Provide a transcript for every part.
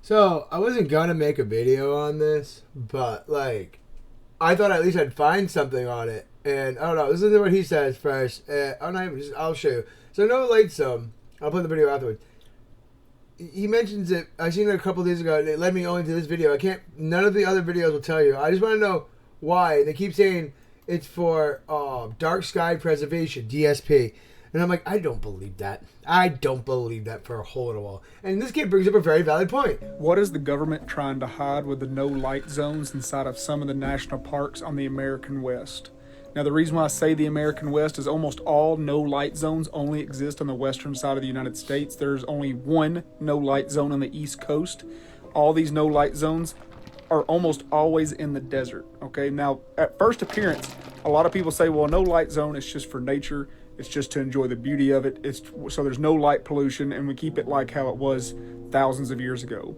So I wasn't gonna make a video on this, but like, I thought at least I'd find something on it. And I don't know. This is what he says first. I'll show you. So no light zone. I'll put the video afterwards. He mentions it. I seen it a couple days ago, and it led me only to this video. I can't. None of the other videos will tell you. I just want to know why. They keep saying it's for dark sky preservation (DSP), and I'm like, I don't believe that. I don't believe that for a hole in a wall. And this kid brings up a very valid point. What is the government trying to hide with the no light zones inside of some of the national parks on the American West? Now, the reason why I say the American West is almost all no light zones only exist on the western side of the United States. There's only one no light zone on the East Coast. All these no light zones are almost always in the desert. Okay, now at first appearance, a lot of people say, well, no light zone is just for nature. It's just to enjoy the beauty of it. It's so there's no light pollution, and we keep it like how it was thousands of years ago.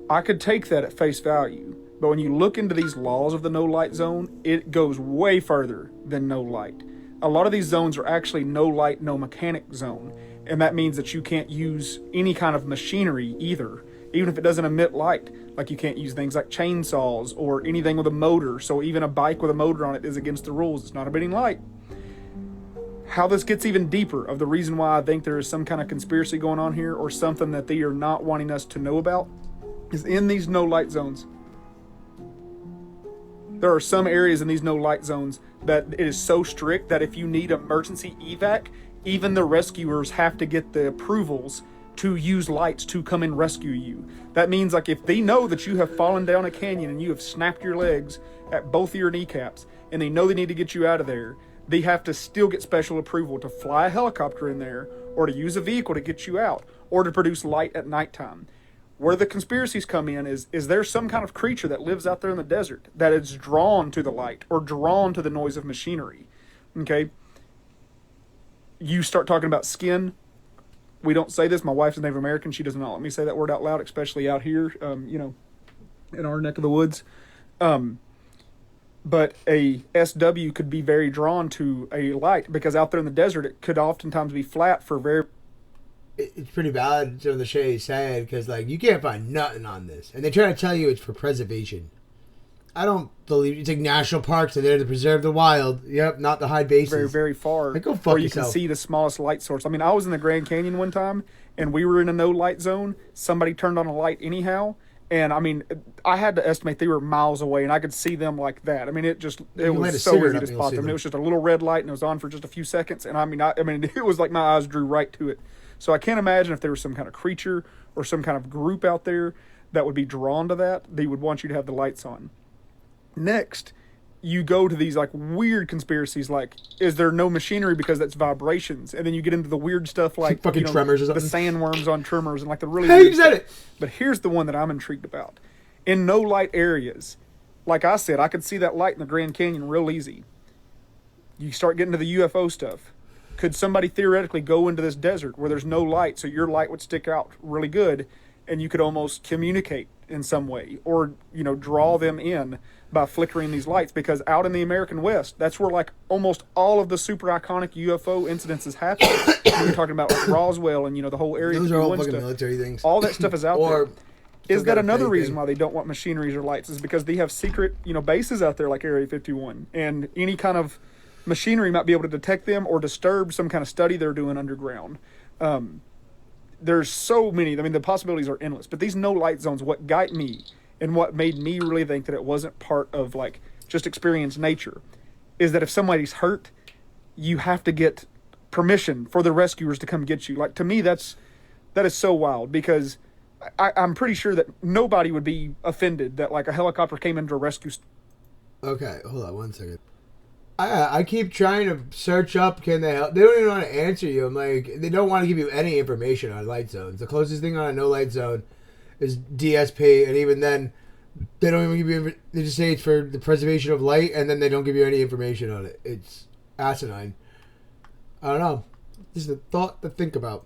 I could take that at face value. But when you look into these laws of the no light zone, it goes way further than no light. A lot of these zones are actually no light, no mechanic zone. And that means that you can't use any kind of machinery either, even if it doesn't emit light. Like you can't use things like chainsaws or anything with a motor. So even a bike with a motor on it is against the rules. It's not emitting light. How this gets even deeper of the reason why I think there is some kind of conspiracy going on here or something that they are not wanting us to know about is in these no light zones. There are some areas in these no light zones that it is so strict that if you need emergency evac, even the rescuers have to get the approvals to use lights to come and rescue you. That means like if they know that you have fallen down a canyon and you have snapped your legs at both of your kneecaps and they know they need to get you out of there, they have to still get special approval to fly a helicopter in there or to use a vehicle to get you out or to produce light at nighttime. Where the conspiracies come in is there some kind of creature that lives out there in the desert that is drawn to the light or drawn to the noise of machinery. Okay? You start talking about skin. We don't say this. My wife's a Native American. She does not let me say that word out loud, especially out here, in our neck of the woods. But a SW could be very drawn to a light because out there in the desert, it could oftentimes be flat for very... It's pretty valid, some of the shit he said, because like you can't find nothing on this, and they try to tell you it's for preservation. I don't believe it's like national parks are there to preserve the wild. Yep, not the high bases. Very, very far. Like, go fuck where you yourself. can see the smallest light source. I mean, I was in the Grand Canyon one time, and we were in a no light zone. Somebody turned on a light anyhow, and I mean, I had to estimate they were miles away, and I could see them like that. I mean, it was so easy to spot them. It was just a little red light, and it was on for just a few seconds, and I mean, it was like my eyes drew right to it. So I can't imagine if there was some kind of creature or some kind of group out there that would be drawn to that, they would want you to have the lights on. Next, you go to these like weird conspiracies like, is there no machinery because that's vibrations? And then you get into the weird stuff like fucking tremors or something. The sandworms on tremors and like the really Hey, weird you said stuff. it! But here's the one that I'm intrigued about. In no light areas, like I said, I could see that light in the Grand Canyon real easy. You start getting to the UFO stuff. Could somebody theoretically go into this desert where there's no light so your light would stick out really good and you could almost communicate in some way or, draw them in by flickering these lights? Because out in the American West, that's where like almost all of the super iconic UFO incidences happen. You're talking about like Roswell and, the whole area. Those are all fucking military things. All that stuff is out there. Is that another reason thing. why they don't want machineries or lights? Is because they have secret, bases out there like Area 51 and any kind of machinery might be able to detect them or disturb some kind of study they're doing underground. There's so many. I mean, the possibilities are endless. But these no light zones, what got me and what made me really think that it wasn't part of like just experience nature, is that if somebody's hurt, you have to get permission for the rescuers to come get you. Like to me, that is so wild because I'm pretty sure that nobody would be offended that like a helicopter came in to rescue. Okay, hold on 1 second. I keep trying to search up, can they help? They don't even want to answer you. I'm like, they don't want to give you any information on light zones. The closest thing on a no light zone is DSP, and even then, they don't even give you, they just say it's for the preservation of light, and then they don't give you any information on it. It's asinine. I don't know. Just a thought to think about.